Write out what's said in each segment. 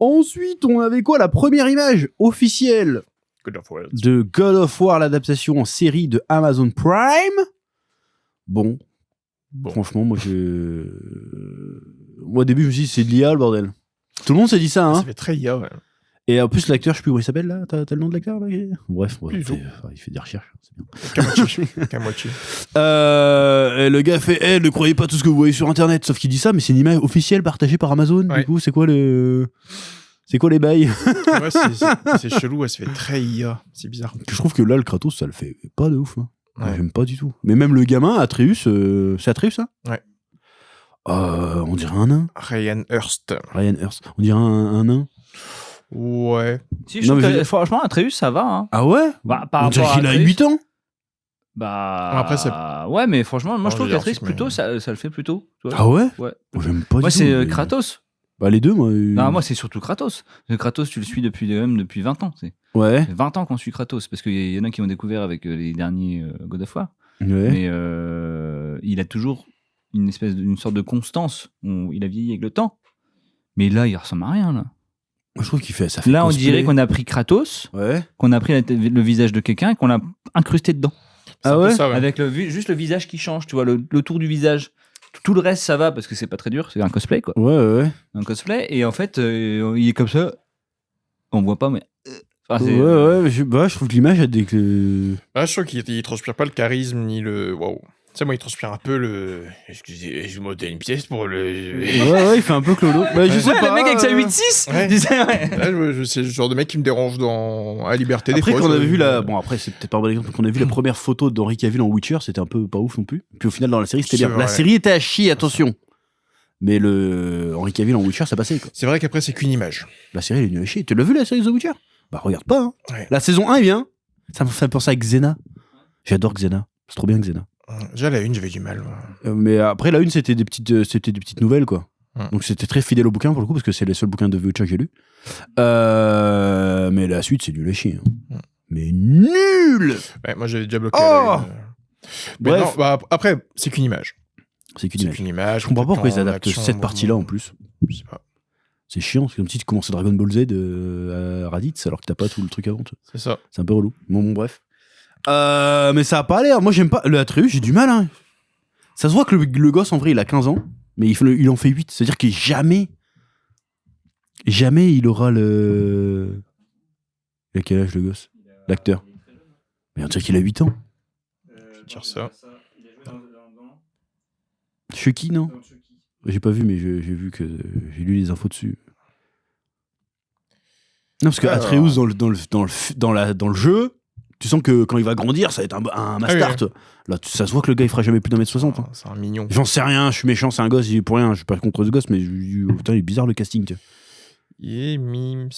Ensuite, on avait quoi? La première image officielle de God of War, l'adaptation en série de Amazon Prime. Bon. Franchement, moi, au début, je me suis dit, c'est de l'IA, le bordel. Tout le monde s'est dit ça, hein. Ça fait très IA, ouais. Et en plus, l'acteur, je sais plus comment il s'appelle, là. T'as le nom de l'acteur, là? Bref, il fait des recherches, c'est bien. Kamochi. Le gars fait, ne croyez pas tout ce que vous voyez sur Internet. Sauf qu'il dit ça, mais c'est une image officielle partagée par Amazon. Ouais. Du coup, c'est quoi les bails? Ouais, c'est chelou, elle se fait très IA. C'est bizarre. Je trouve que là, le Kratos, ça le fait pas de ouf. Hein. Ouais. J'aime pas du tout. Mais même le gamin, Atreus, c'est Atreus, ça? Ouais. On dirait un nain. Ryan Hurst. On dirait un nain. Ouais. Si, je trouve que, franchement, Atreus, ça va. Hein. Ah ouais? Par on dirait qu'il a 8 ans. Après, ouais, mais franchement, moi je trouve qu'Atreus, plutôt, ça le fait plutôt. Tu vois. Ah ouais? Ouais. J'aime pas moi, du tout. c'est Kratos. Bah, les deux, moi. Non, moi, c'est surtout Kratos. Kratos, tu le suis depuis 20 ans. C'est 20 ans qu'on suit Kratos. Parce qu'il y en a qui ont découvert avec les derniers God of War. Ouais. Mais il a toujours une sorte de constance. Il a vieilli avec le temps. Mais là, il ressemble à rien, là. Moi, je trouve qu'il fait ça. Fait là, cosplay. On dirait qu'on a pris Kratos, qu'on a pris le visage de quelqu'un et qu'on l'a incrusté dedans. Ah ouais? Ça, ouais. Avec juste le visage qui change, tu vois, le tour du visage. Tout le reste, ça va parce que c'est pas très dur, c'est un cosplay, quoi. Ouais. Un cosplay, et en fait, il est comme ça. On voit pas, mais. Je trouve que l'image a des. Je trouve qu'il transpire pas le charisme ni le. Waouh. Tu sais, moi, il transpire un peu le. Excusez, je m'ôtais une pièce pour le. Ouais, il fait un peu clodo. Bah, je sais pas. Le mec avec sa 8-6 c'est le genre de mec qui me dérange à Liberté des fois. Après, qu'on avait vu la. Bon, après, c'est peut-être pas un bon exemple. Quand on a vu la première photo d'Henry Cavill en Witcher, c'était un peu pas ouf non plus. Puis au final, dans la série, c'était bien. La série était à chier, attention. Mais Henry Cavill en Witcher, ça passait, quoi. C'est vrai qu'après, c'est qu'une image. La série, elle est nulle à chier. Tu l'as vu, la série The Witcher? Bah, regarde pas, hein. Ouais. La saison 1 est bien. Ça me fait penser à Xena. J'adore Xena. C'est trop bien, Xena. Déjà, la une, j'avais du mal. Mais après, la une, c'était des petites nouvelles, quoi. Donc, c'était très fidèle au bouquin, pour le coup, parce que c'est les seuls bouquins de The Witcher que j'ai lus. Mais la suite, c'est nul à chier. Hein. Mais nul! Ouais, moi, j'avais déjà bloqué la une. Bref. Non, après, c'est qu'une image. C'est qu'une image. Je comprends pas pourquoi ils adaptent cette partie-là, en plus. Je sais pas. C'est chiant, c'est comme si tu commençais Dragon Ball Z à Raditz, alors que t'as pas tout le truc avant. C'est ça. C'est un peu relou. Bon, bref. Mais ça a pas l'air. Moi, j'aime pas. Le Atreus, j'ai du mal. Hein. Ça se voit que le gosse, en vrai, il a 15 ans, mais il en fait 8. C'est-à-dire que jamais il aura le. Il a quel âge, le gosse? L'acteur. Mais on dirait qu'il a 8 ans. Je vais dire ça. Chucky, non? J'ai pas vu, mais j'ai vu que. J'ai lu les infos dessus. Non, parce que Atreus, dans le jeu. Tu sens que quand il va grandir, ça va être un bastard. Oui. Là, ça se voit que le gars, il fera jamais plus d'1m60. Hein. C'est un mignon. J'en sais rien, je suis méchant, c'est un gosse, il est pour rien, je suis pas contre ce gosse, mais putain, il est bizarre le casting. Tiens. Il est mimes.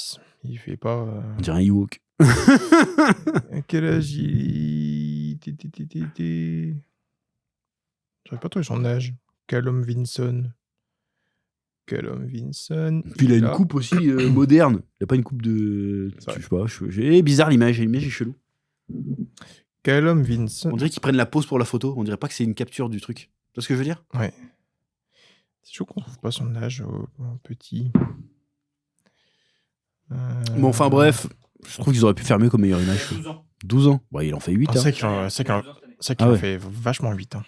Il fait pas. On dirait un Ewok. À quel âge il. J'aurais pas trouvé son âge. Callum Vinson. Puis il a une coupe aussi moderne. Il a pas une coupe de. Je sais pas, bizarre l'image est chelou. Callum Vinson. On dirait qu'ils prennent la pose pour la photo. On dirait pas que c'est une capture du truc. Tu vois ce que je veux dire? Ouais. C'est chaud qu'on trouve pas son âge au petit. Bon, enfin bref. Je trouve qu'ils auraient pu faire mieux comme meilleure image. 12 ans. Ouais, il en fait 8. C'est qu'il en fait vachement 8. Hein.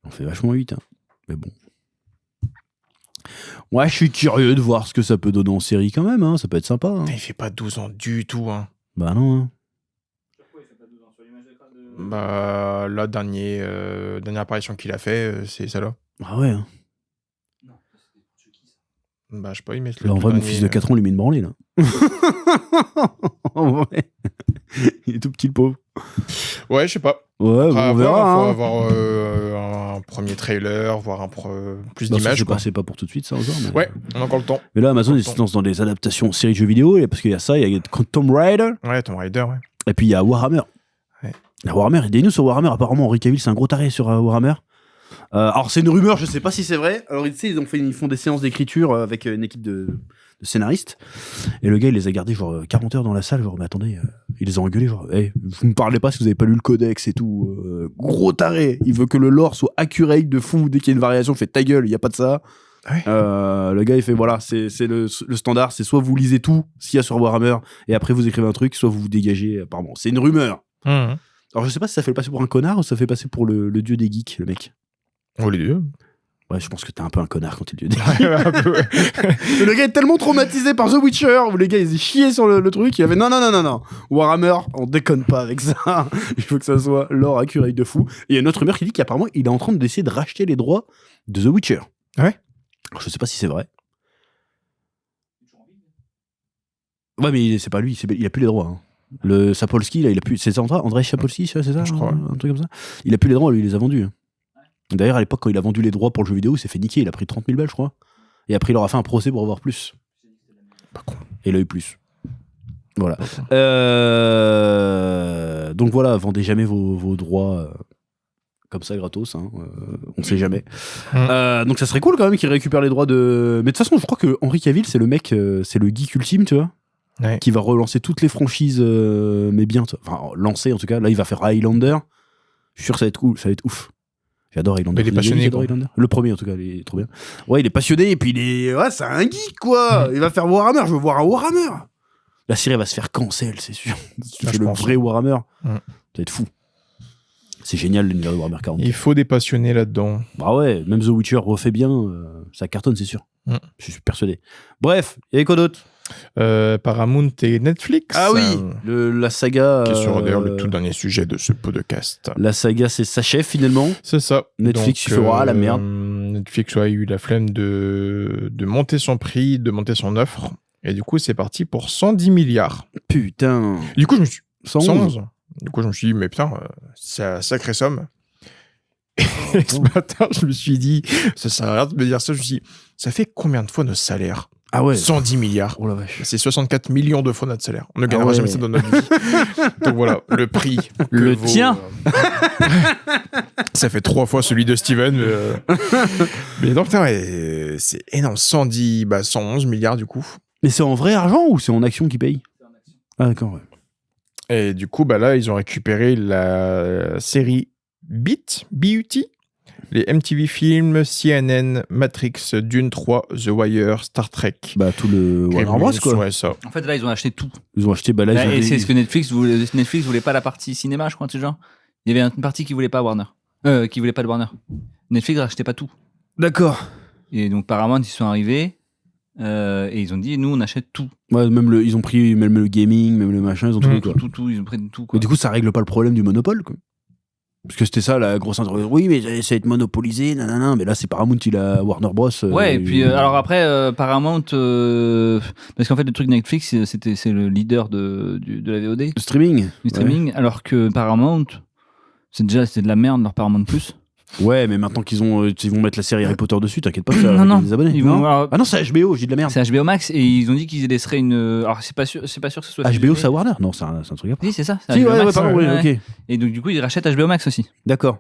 Il en fait vachement 8. Hein. Mais bon. Ouais, je suis curieux de voir ce que ça peut donner en série quand même. Hein. Ça peut être sympa. Hein. Il fait pas 12 ans du tout. Hein. Bah non. Hein. Bah, la dernière apparition qu'il a fait, c'est celle-là. Ah ouais. Hein. Bah, je sais pas, il met là, en vrai, mon fils de 4 ans lui met une branlée, là. En vrai. Il est tout petit, le pauvre. Ouais, je sais pas. Ouais, on verra. Il faut avoir un premier trailer, voir plus d'images. C'est pas pour tout de suite, ça, encore. Mais... Ouais, on a encore le temps. Mais là, Amazon, il se lance dans des adaptations en séries de jeux vidéo, parce qu'il y a ça, il y a Tomb Raider. Ouais, Tomb Raider, ouais. Et puis il y a Warhammer. Ouais. Warhammer, il y a des news sur Warhammer. Apparemment, Henry Cavill, c'est un gros taré sur Warhammer. Alors, c'est une rumeur, je sais pas si c'est vrai. Alors, tu sais, ils font des séances d'écriture avec une équipe de scénaristes. Et le gars, il les a gardés genre 40 heures dans la salle. Genre, mais attendez, il les a engueulés. Genre, hey, vous me parlez pas si vous avez pas lu le codex et tout. Gros taré. Il veut que le lore soit accurate de fou. Dès qu'il y a une variation, fait ta gueule, il y a pas de ça. Ouais. Le gars, il fait voilà, c'est le standard, c'est soit vous lisez tout s'il y a sur Warhammer et après vous écrivez un truc, soit vous vous dégagez. Apparemment, c'est une rumeur. Mhm. Alors je sais pas si ça fait passer pour un connard ou ça fait passer pour le dieu des geeks, le mec. Oh, les deux. Ouais, je pense que t'es un peu un connard quand t'es le dieu des geeks. Le gars est tellement traumatisé par The Witcher où les gars ils ont chié sur le truc. Il avait non. Warhammer, on déconne pas avec ça. Il faut que ça soit l'or à cureille de fou. Et il y a une autre rumeur qui dit qu'apparemment il est en train d'essayer de racheter les droits de The Witcher. Ouais. Alors, je sais pas si c'est vrai. Ouais, mais c'est pas lui, il a plus les droits. Hein. Le Sapolsky, là, il a plus. C'est ça, Andrei Sapolsky, c'est ça? Je crois. Un truc comme ça. Il a plus les droits, lui, il les a vendus. D'ailleurs, à l'époque, quand il a vendu les droits pour le jeu vidéo, il s'est fait niquer. Il a pris 30 000 balles, je crois. Et après, il aura fait un procès pour avoir plus. Pas con. Et il a eu plus. Voilà. Donc voilà, vendez jamais vos droits comme ça gratos. Hein. On sait jamais. Donc ça serait cool quand même qu'il récupère les droits de. Mais de toute façon, je crois que Henry Cavill, c'est le mec, c'est le geek ultime, tu vois. Ouais. Qui va relancer toutes les franchises, mais bien. Enfin, lancer en tout cas. Là, il va faire Highlander. Je suis sûr que ça va être cool, ça va être ouf. J'adore Highlander. Il est passionné, j'adore Highlander. Le premier, en tout cas, il est trop bien. Ouais, il est passionné, et puis il est. Ouais, c'est un geek, quoi. Il va faire Warhammer, je veux voir un Warhammer. La série va se faire cancel, c'est sûr. Si tu fais le vrai Warhammer, ça va être fou. C'est génial, l'univers de Warhammer 40. Il faut des passionnés là-dedans. Bah ouais, même The Witcher refait bien, ça cartonne, c'est sûr. Je suis persuadé. Bref, il y avait quoi d'autre? Paramount et Netflix. Ah oui, la saga. Qui est sur d'ailleurs le tout dernier sujet de ce podcast. La saga s'achève finalement. C'est ça. Netflix fera la merde. Netflix a eu la flemme de monter son prix, de monter son offre. Et du coup, c'est parti pour 110 milliards. Putain. Du coup, je me suis. 111. Du coup, je me suis dit, mais putain, c'est une sacrée somme. Et ce matin, je me suis dit, ça sert à rien de me dire ça. Je me suis dit, ça fait combien de fois nos salaires? Ah ouais. 110 milliards. Oh la vache. C'est 64 millions de fois notre salaire. On ne gagnera jamais ça dans notre vie. Donc voilà, le prix. Le tien. Ça fait 3 fois celui de Steven. Mais donc, putain, c'est énorme. 111 milliards du coup. Mais c'est en vrai argent ou c'est en action qu'ils payent? Ah d'accord, ouais. Et du coup, là, ils ont récupéré la série BUT, les MTV Films, CNN, Matrix, Dune 3, The Wire, Star Trek. Bah, tout le Warner Bros, quoi. Ouais, ça. En fait, là, ils ont acheté tout. Ils ont acheté, et c'est ce que Netflix voulait pas la partie cinéma, je crois, tu genre. Il y avait une partie qui voulait pas Warner. Qui voulait pas de Warner. Netflix rachetait pas tout. D'accord. Et donc, Paramount, ils sont arrivés. Et ils ont dit, nous, on achète tout. Ouais, ils ont pris même le gaming, même le machin, ils ont tout, ils ont pris tout, quoi. Mais du coup, ça règle pas le problème du monopole, quoi. Parce que c'était ça la grosse interrogation. Oui, mais ça va être monopolisé, nanana. Mais là, c'est Paramount, il a Warner Bros. Ouais, et puis alors après, Paramount, parce qu'en fait, le truc Netflix, c'est le leader de la VOD. Le streaming. Du streaming, ouais. Alors que Paramount, c'est de la merde, leur Paramount Plus. Ouais, mais maintenant qu'ils vont mettre la série Harry Potter dessus, t'inquiète pas, ça non, des abonnés. Alors, ah non, c'est HBO, j'ai de la merde. C'est HBO Max et ils ont dit qu'ils laisseraient une. Alors c'est pas sûr que ce soit. HBO, c'est Warner? Non, c'est un truc à part. Oui, c'est ça. Si, ouais, pardon, oui, ok. Et donc du coup, ils rachètent HBO Max aussi. D'accord.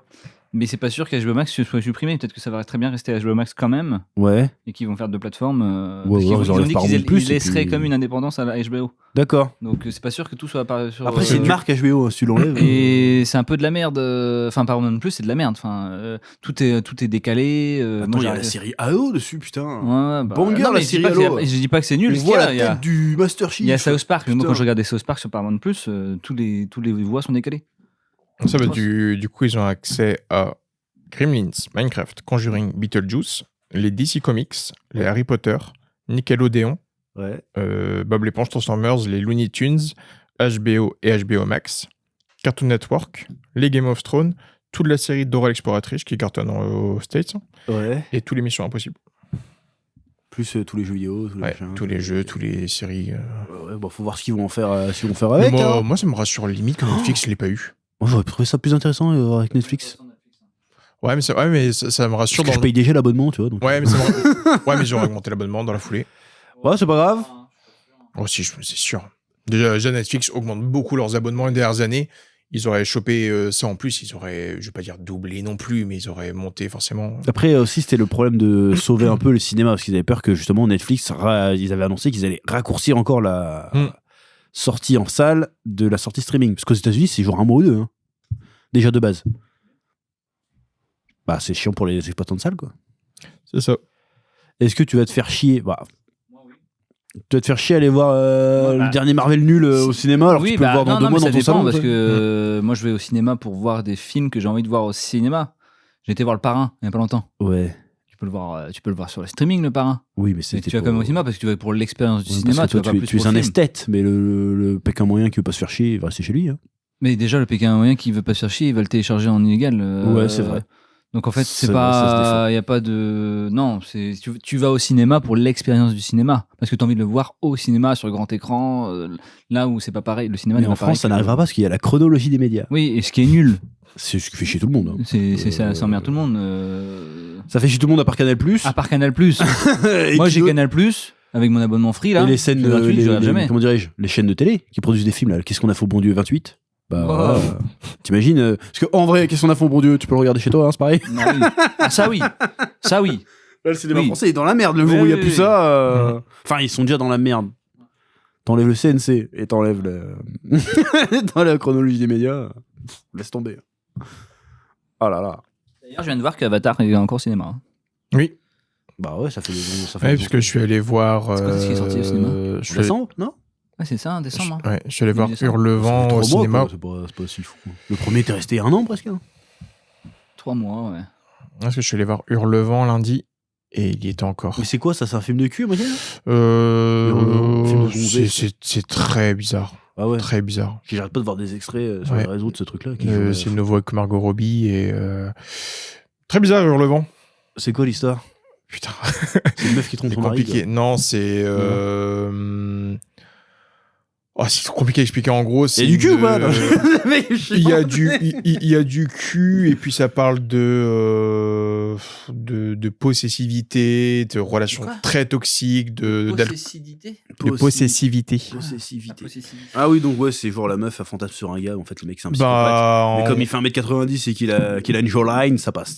Mais c'est pas sûr qu'HBO Max soit supprimé. Peut-être que ça va très bien rester HBO Max quand même. Ouais. Et qu'ils vont faire deux plateformes. Ouais, ils ont dit qu'ils laisseraient puis... comme une indépendance à la HBO. D'accord. Donc c'est pas sûr que tout soit sur. Après, c'est une marque HBO, si tu l'enlèves. Et c'est un peu de la merde. Enfin, Paramount Plus, c'est de la merde. Enfin, tout est décalé. Attends, il y a la série AO dessus, putain. Ouais, bah, Banger, la série AO. Je dis pas que c'est nul. On voit la tête du Master Chief. Il y a South Park. Moi, quand je regardais South Park sur Paramount Plus, tous les voix sont décalées. Ça veut du coup, ils ont accès à Gremlins, Minecraft, Conjuring, Beetlejuice, les DC Comics, les Harry Potter, Nickelodeon, Bob l'éponge, Transformers, les Looney Tunes, HBO et HBO Max, Cartoon Network, les Game of Thrones, toute la série Dora l'Exploratrice qui cartonne aux States, et tous les Missions Impossibles. Plus tous les jeux vidéo, tous les jeux, toutes les séries. Faut voir ce qu'ils vont en faire, avec. Moi, ça me rassure limite que Netflix ne l'ait pas eu. Moi, j'aurais trouvé ça plus intéressant avec Netflix. Ouais, mais ça me rassure. Parce que je paye déjà l'abonnement, tu vois. Donc... Ouais, mais j'aurais augmenté l'abonnement dans la foulée. Ouais, c'est pas grave. Oh, si, c'est sûr. Déjà, Netflix augmente beaucoup leurs abonnements les dernières années. Ils auraient chopé ça en plus. Ils auraient, je vais pas dire doublé non plus, mais ils auraient monté forcément. Après aussi, c'était le problème de sauver un peu le cinéma parce qu'ils avaient peur que justement Netflix, ils avaient annoncé qu'ils allaient raccourcir encore la sortie en salle de la sortie streaming. Parce qu'aux États-Unis, c'est genre un mois ou deux. Hein. Déjà de base. Bah, c'est chiant pour les exploitants de salles, quoi. C'est ça. est-ce que tu vas te faire chier Tu vas te faire chier à aller voir le dernier Marvel nul au cinéma alors que tu peux le voir dans 2 mois dans ton salon. Parce que moi je vais au cinéma pour voir des films que j'ai envie de voir au cinéma. J'ai été voir Le Parrain il n'y a pas longtemps. Ouais. Tu peux le voir sur le streaming, Le Parrain. Oui, mais c'est. Tu vas quand même au cinéma parce que tu vas pour l'expérience du cinéma. Tu es un esthète, mais le Pékin moyen qui veut pas se faire chier, il va rester chez lui. Hein. Mais déjà, le Pékin moyen qui veut pas se faire chier, il va le télécharger en illégal. Ouais, c'est vrai. Donc en fait, c'est pas, il y a pas de, non, c'est, tu vas au cinéma pour l'expérience du cinéma, parce que tu as envie de le voir au cinéma sur le grand écran, là où c'est pas pareil, le cinéma. Mais en France, ça n'arrivera pas parce qu'il y a la chronologie des médias. Oui, et ce qui est nul. C'est ce qui fait chier tout le monde. Hein. Ça emmerde tout le monde. Ça fait chier tout le monde à part Canal+. À part Canal+. Moi, j'ai Canal+, avec mon abonnement free là. Et les scènes, comment dirais-je, les chaînes de télé qui produisent des films là. Qu'est-ce qu'on a fait au bon Dieu 28? Bah, voilà. T'imagines parce que en vrai, qu'est-ce qu'on a fait au bon Dieu? Tu peux le regarder chez toi, hein, c'est pareil. Non, oui. Ah, ça oui. Là, le cinéma français est dans la merde. Le jour où il n'y a plus ça. Enfin, ils sont déjà dans la merde. T'enlèves le CNC et t'enlèves dans la chronologie des médias. Laisse tomber. Oh là là. D'ailleurs, je viens de voir qu'Avatar est encore au cinéma. Hein. Oui. Bah ouais, ça fait parce que je suis allé voir. C'est quoi ce qui est sorti au cinéma? Décembre, non? Ouais, c'est ça, décembre. Ouais, je suis allé voir Hurlevent au cinéma. C'est pas si fou. Le premier était resté 1 an presque. Hein. 3 mois, ouais. Parce que je suis allé voir Hurlevent lundi et il y était encore. Mais c'est quoi ça? C'est un film de cul, moi c'est très bizarre. Ah ouais. Très bizarre. J'arrête pas de voir des extraits sur les réseaux de ce truc-là. C'est le nouveau avec Margot Robbie et très bizarre Hurlevent. C'est quoi l'histoire? Putain. C'est une meuf qui trompe son mari. Compliqué. Non, c'est. Oh, c'est trop compliqué à expliquer. En gros, c'est. Il y a du cul ou pas? Il y a du cul et puis ça parle de possessivité, de relations très toxiques, de possessivité. Ah oui, donc ouais, c'est genre la meuf a fantasme sur un gars. En fait, le mec c'est un psychopathe. Mais comme il fait 1m90 et qu'il a une jawline, ça passe.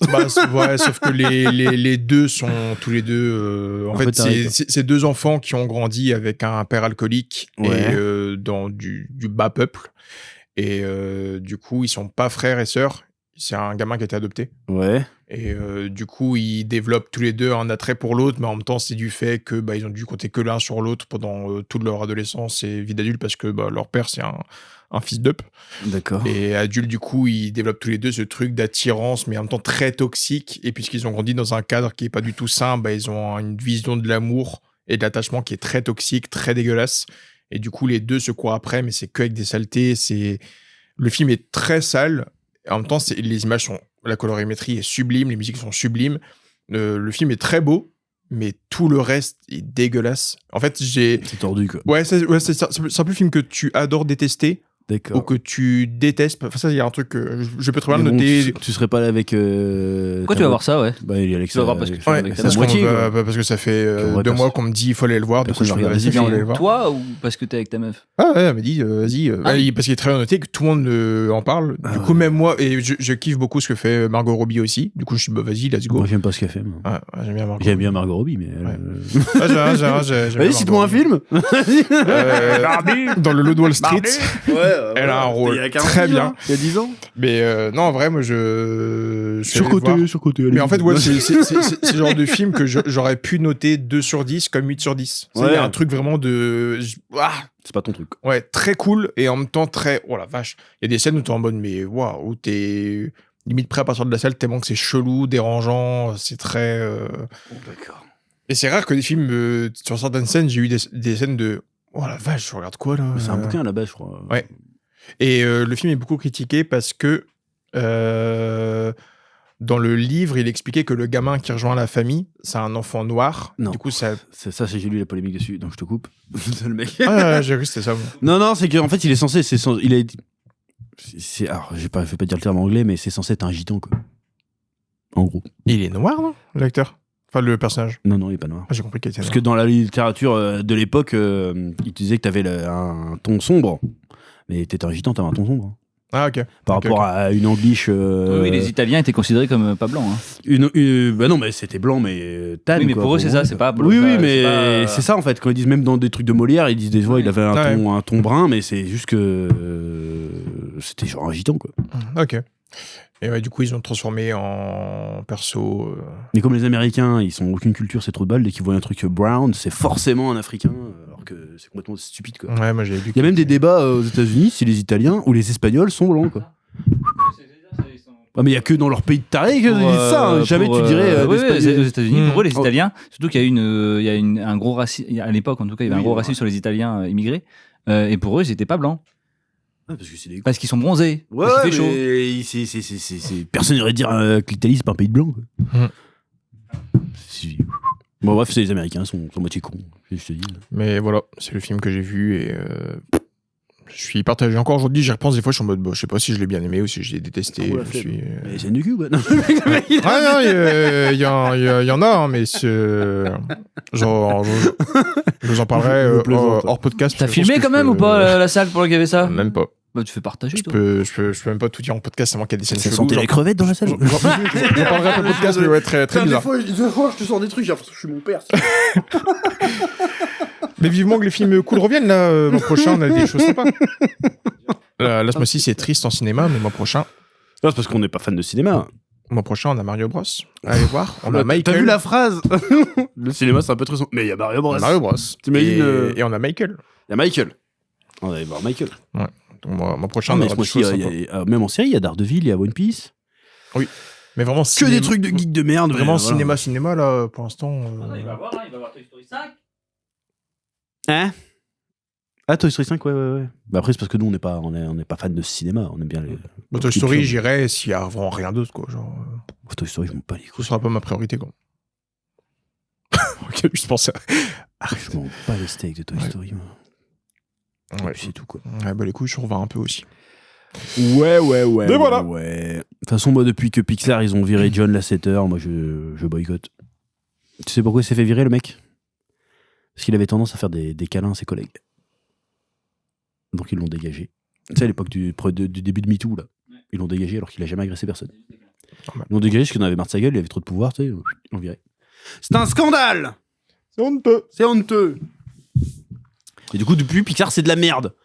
Ouais, sauf que les deux sont tous les deux. En fait, c'est 2 enfants qui ont grandi avec un père alcoolique et dans du bas peuple et du coup ils sont pas frères et sœurs, c'est un gamin qui a été adopté et du coup ils développent tous les deux un attrait pour l'autre, mais en même temps c'est du fait que ils ont dû compter que l'un sur l'autre pendant toute leur adolescence et vie d'adulte parce que leur père c'est un fils d'up. D'accord. Et adulte, du coup, ils développent tous les deux ce truc d'attirance, mais en même temps très toxique. Et puisqu'ils ont grandi dans un cadre qui est pas du tout sain, ils ont une vision de l'amour et de l'attachement qui est très toxique, très dégueulasse. Et du coup, les deux se courent après, mais c'est que avec des saletés. Le film est très sale. Et en même temps, les images sont, la colorimétrie est sublime, les musiques sont sublimes. Le film est très beau, mais tout le reste est dégueulasse. En fait, c'est tordu, quoi. Ouais, c'est un peu le film que tu adores détester. D'accord. Ou que tu détestes. Enfin, ça, il y a un truc que je peux très bien noter. Tu serais pas là avec. Pourquoi tu vas voir ça, ouais? Il y a tu vas voir parce que parce que ça fait 2 mois qu'on me dit il faut aller le voir. Du coup, je vas-y, viens, on va aller le voir. Toi ou parce que t'es avec ta meuf? Ah ouais, elle m'a dit vas-y. Parce qu'il est très bien noté que tout le monde en parle. Du coup, même moi, et je kiffe beaucoup ce que fait Margot Robbie aussi. Du coup, je suis vas-y, let's go. Moi, j'aime pas ce qu'elle fait. J'aime bien Margot Robbie, mais. Vas-y, cite-moi un film. Dans le Loup de Wall Street. Elle a un rôle très bien. Il y a 10 ans. Mais non, en vrai, moi, surcoté. Mais en fait, ouais, c'est le genre de film que j'aurais pu noter 2 sur 10 comme 8 sur 10. Il y a un truc vraiment de. C'est pas ton truc. Ouais, très cool et en même temps très. Oh la vache. Il y a des scènes où t'es en mode, mais waouh, où t'es limite prêt à partir de la salle tellement que c'est chelou, dérangeant, c'est très. D'accord. Et c'est rare que des films, sur certaines scènes, j'ai eu des scènes de. Oh la vache, je regarde quoi là? C'est un bouquin à la base, je crois. Ouais. Et le film est beaucoup critiqué parce que dans le livre, il expliquait que le gamin qui rejoint la famille, c'est un enfant noir. Non. Du coup, ça. J'ai lu la polémique dessus, donc je te coupe. C'est le mec. J'ai cru que c'était ça. Non, c'est qu'en fait, il est censé. Alors, je vais pas dire le terme anglais, mais c'est censé être un gitan, quoi. En gros. Il est noir, non, l'acteur? Enfin, le personnage. Non, il est pas noir. J'ai compris qu'il était noir. Parce que dans la littérature de l'époque, il disait que t'avais un ton sombre. Mais t'étais un gitan, t'avais un ton sombre. Ah, ok. Par rapport à une English. Oui, les Italiens étaient considérés comme pas blancs. Hein. Bah non, mais c'était blanc, mais tan. Oui, mais quoi, pour eux, c'est ça, c'est pas blanc. Oui, mais c'est ça en fait. Quand ils disent même dans des trucs de Molière, ils disent des fois il avait un ton brun, mais c'est juste que c'était genre un gitan, quoi. Ok. Et ouais, du coup, ils ont transformé en perso. Mais comme les Américains, ils sont aucune culture, c'est trop de balles. Dès qu'ils voient un truc brown, c'est forcément un Africain, alors que c'est complètement stupide, quoi. Ouais, moi j'avais vu. Il y a même des débats aux États-Unis si les Italiens ou les Espagnols sont blancs, quoi. Ah, mais il y a que dans leur pays de tarés qu'ils disent ça. Hein. Jamais tu dirais. Oui, aux États-Unis, pour eux, les Italiens, surtout qu'il y a un gros racisme. À l'époque, en tout cas, il y avait un gros racisme sur les Italiens immigrés. Et pour eux, ils n'étaient pas blancs. Ah, parce qu'ils sont bronzés. Ouais, parce qu'il fait chaud. Personne n'irait dire que l'Italie, c'est pas un pays de blancs. Bon, bref, c'est les Américains, sont moitié cons. Je te dis. Mais voilà, c'est le film que j'ai vu et. Je suis partagé encore aujourd'hui, j'y repense des fois, je suis en mode, je sais pas si je l'ai bien aimé ou si je l'ai détesté. Mais c'est du cul, quoi. Il y en a, hein, mais genre, je vous en parlerai hors podcast. T'as filmé quand même ou pas la salle pour regarder ça? Même pas. Bah, tu fais partager. Je peux même pas tout dire en podcast, c'est moi qui a des scènes cheloues. Ça sentait la crevette dans la salle. J'en parlerai un peu de podcast, mais ouais, très bizarre. Des fois, je te sors des trucs, j'ai l'impression que je suis mon père. Mais vivement que les films cool reviennent, là. L'an prochain, on a des choses sympas. Là, ce mois-ci, c'est triste en cinéma, mais le mois prochain. Non, c'est parce qu'on n'est pas fan de cinéma. Le mois prochain, on a Mario Bros. Allez voir. On a Michael. T'as vu la phrase? Le cinéma, c'est un peu très. Mais il y a Mario Bros. T'imagines et on a Michael. Il y a Michael. On va aller voir Michael. Ouais. Donc, mois prochain, on aura des choses sympas. Même en série, il y a Daredevil, il y a One Piece. Oui. Mais vraiment, que des trucs de geek de merde. Vraiment, cinéma, là, pour l'instant. Il va voir Toy Story 5. Hein? Ah, Toy Story 5, ouais. Bah après, c'est parce que nous, on n'est pas fan de cinéma. On aime bien les. Toy Story, j'irai s'il y a vraiment rien d'autre, quoi. Genre. Toy Story, je m'en bats les couilles. Ce sera pas ma priorité, quoi. Ok, je pense. Je m'en bats les steaks de Toy Story, moi. Ouais. C'est tout, quoi. Ouais, bah les couilles, je revois un peu aussi. Ouais. Mais voilà. Ouais. De toute façon, moi, depuis que Pixar, ils ont viré John Lasseter, moi, je boycotte. Tu sais pourquoi il s'est fait virer, le mec? Parce qu'il avait tendance à faire des câlins à ses collègues. Donc ils l'ont dégagé. Tu sais, à l'époque du début de MeToo, là. Ils l'ont dégagé alors qu'il a jamais agressé personne. Ils l'ont dégagé parce qu'il en avait marre de sa gueule, il avait trop de pouvoir, tu sais. Ils l'ont viré. C'est un scandale! C'est honteux! Et du coup, depuis, Pixar, c'est de la merde.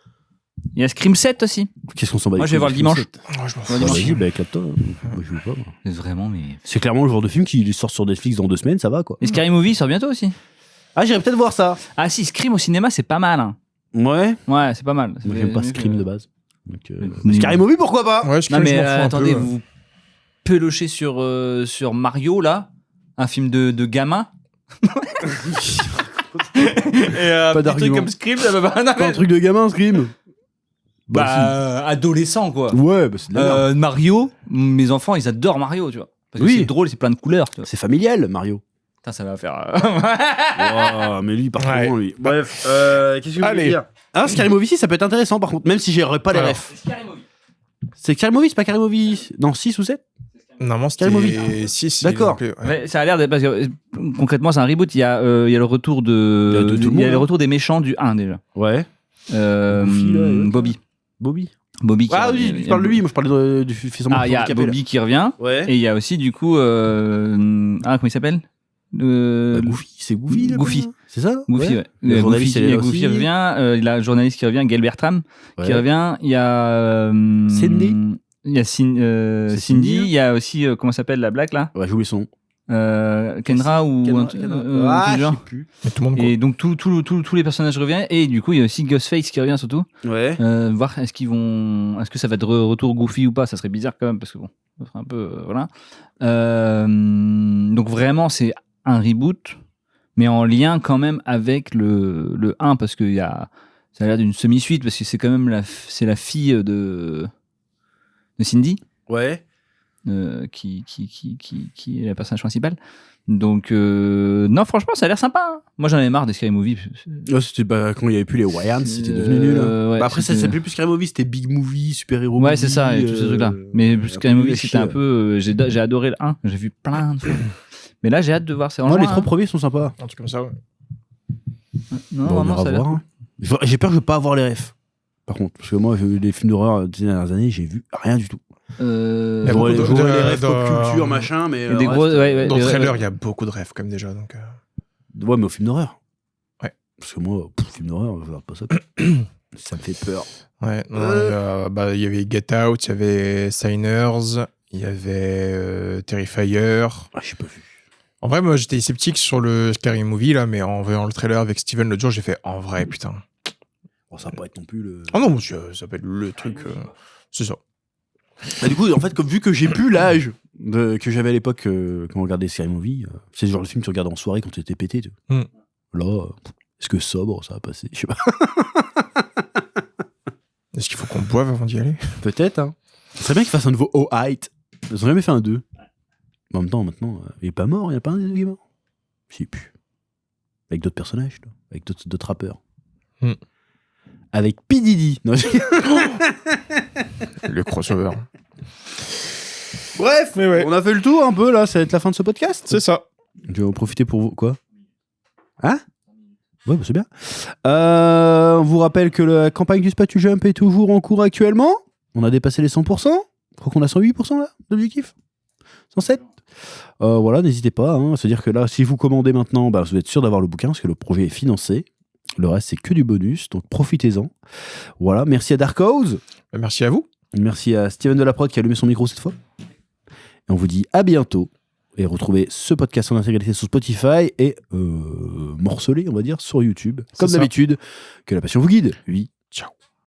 Il y a Scream 7 aussi. Qu'est-ce qu'on s'en bat? Moi, je vais voir le dimanche. Moi, je m'en fous. Vas-y, bah éclate-toi. Moi, je veux pas. C'est vraiment, mais. C'est clairement le genre de film qui sort sur Netflix dans 2 semaines, ça va, quoi. Et Scary Movie sort bientôt aussi. Ah, j'irais peut-être voir ça. Ah si, Scream au cinéma, c'est pas mal. Hein. Ouais. Ouais, c'est pas mal. Moi, j'aime pas Scream de base. Donc, Scary Movie, pourquoi pas? Ouais, non, mais attendez, vous pelochez sur Mario, là, un film de gamin. Et pas petit truc comme Scream, ça va pas. Pas un truc de gamin, Scream. Adolescent, quoi. Ouais, bah c'est de la merde. Mario, mes enfants, ils adorent Mario, tu vois. Parce que c'est drôle, c'est plein de couleurs, tu vois. C'est familial, Mario. Putain, ça va faire... Wow, mais lui, il part trop loin, lui. Bref, qu'est-ce que je veux dire? Ah, Scary Movie, ça peut être intéressant, par contre, même si j'aurais pas les refs. C'est Scary Movie, c'est pas Scary Movie. Non, 6 ou 7? Normalement, c'était 6. D'accord. Ouais, ça a l'air d'être... Parce que, concrètement, c'est un reboot. Il y a le retour de... Il y a le retour des méchants du 1, déjà. Ouais. Bobby. Ah oui, tu parles de lui, moi je parlais du fils en il y a Bobby qui revient. Ouais. Et il y a aussi, du coup... comment il s'appelle? Goofy, c'est Goofy. Goofy. C'est ça? Goofy, ouais. Le journaliste, Goofy revient. Il y a un journaliste qui revient, Gail Bertram, qui revient. Il y a... Cindy. Il y a Cindy. Il y a aussi, comment s'appelle la black, là? Ouais, j'ai oublié son nom. Kendra ou je sais plus. Et tout le monde, et donc tous les personnages reviennent, et du coup il y a aussi Ghostface qui revient surtout. Ouais. Voir est-ce que ça va être retour Goofy ou pas, ça serait bizarre quand même parce que bon, ça serait un peu voilà. Donc vraiment c'est un reboot, mais en lien quand même avec le 1 parce que ça a l'air d'une semi-suite parce que c'est quand même la fille de Cindy. Ouais. Qui est la personnage principale. Donc, non, franchement, ça a l'air sympa. Hein. Moi, j'en avais marre des Scary Movie. C'était quand il n'y avait plus les Wayans, c'était devenu nul. Ouais, après, ça s'appelait plus Scary Movie, c'était Big Movie, Super Hero Movie. Ouais, c'est ça, et tous ces trucs-là. Mais Scary Movie, c'était un peu. J'ai adoré le 1, j'ai vu plein de fois. Mais là, j'ai hâte de voir. C'est les 3 premiers sont sympas. Un truc comme ça, ouais. Non, vraiment, ça a l'air cool. J'ai peur de ne pas avoir les refs. Par contre, parce que moi, les films d'horreur des dernières années, j'ai vu rien du tout. J'aurais les refs pop culture, machin, mais. Des gros, dans le trailer, il y a beaucoup de refs, comme déjà. Donc, ouais, mais au film d'horreur. Ouais. Parce que moi, film d'horreur, je regarde pas ça. Ça me fait peur. Ouais, il y avait Get Out, il y avait Signers, Il y avait Terrifier. Ah, j'ai pas vu. En vrai, moi, j'étais sceptique sur le Scary Movie, là, mais en voyant le trailer avec Steven l'autre jour, j'ai fait en vrai, putain. Bon, ça va pas être non plus le. Ah non, monsieur, ça peut être le truc. C'est ça. Bah, du coup, en fait, vu que j'ai plus l'âge que j'avais à l'époque quand on regardait Scary Movie, c'est le genre de film que tu regardes en soirée quand tu étais pété. Tu vois. Là, est-ce que sobre, ça va passer? Je sais pas. Est-ce qu'il faut qu'on boive avant d'y aller? Peut-être, hein. Ce serait bien qu'ils fassent un nouveau Oh Height. Ils ont jamais fait un 2. En même temps, maintenant, il est pas mort, il n'y a pas un des morts. Je sais plus. Avec d'autres personnages, toi. Avec d'autres rappeurs. Avec P. Diddy. Non, le crossover. Bref, ouais. On a fait le tour un peu là, ça va être la fin de ce podcast. C'est ça. Je vais en profiter pour vous. Quoi? Hein? Ouais, bah c'est bien. On vous rappelle que la campagne du Spatu Jump est toujours en cours actuellement. On a dépassé les 100%. Je crois qu'on a 108% là, d'objectif. 107. Voilà, n'hésitez pas. Hein, c'est-à-dire que là, si vous commandez maintenant, bah, vous êtes sûr d'avoir le bouquin parce que le projet est financé. Le reste, c'est que du bonus, donc profitez-en. Voilà, merci à Dark House. Merci à vous. Merci à Steven Delaprode qui a allumé son micro cette fois. Et on vous dit à bientôt. Et retrouvez ce podcast en intégralité sur Spotify et morcelé, on va dire, sur YouTube. Comme d'habitude, que la passion vous guide. Oui. Ciao.